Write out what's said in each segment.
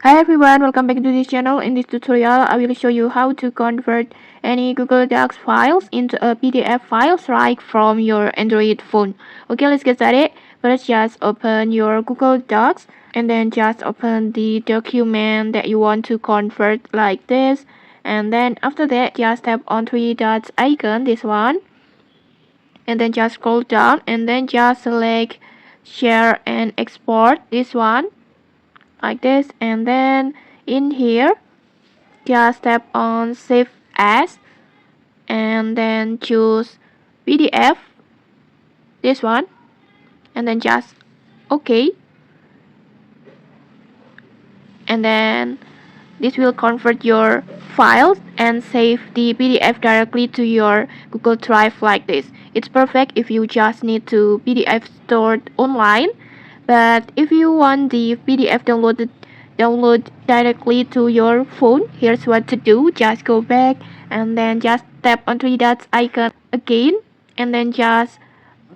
Hi everyone, welcome back to this channel. In this tutorial, I will show you how to convert any Google Docs files into a PDF files right from your Android phone. Okay, let's get started. First, just open your Google Docs and then just open the document that you want to convert like this. And then after that, just tap on three dots icon, this one. And then just scroll down and then just select share and export, this one. Like this, and then in here just tap on save as and then choose PDF, this one, and then just OK, and then this will convert your files and save the PDF directly to your Google Drive like this. It's perfect if you just need to PDF stored online, but if you want the PDF download directly to your phone, here's what to do. Just go back and then just tap on three dots icon again, and then just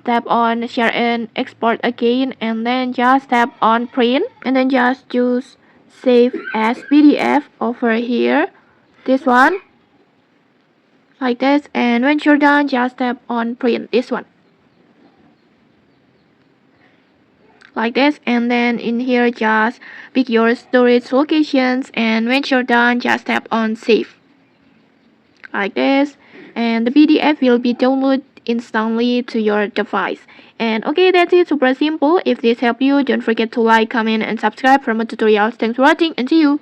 tap on share and export again, and then just tap on print, and then just choose save as PDF over here, this one, like this. And when you're done, just tap on print, this one, like this. And then in here just pick your storage locations, and when you're done, just tap on save, like this, and the PDF will be downloaded instantly to your device. And okay, that's it, super simple. If this helped you, don't forget to like, comment and subscribe for more tutorials. Thanks for watching and see you.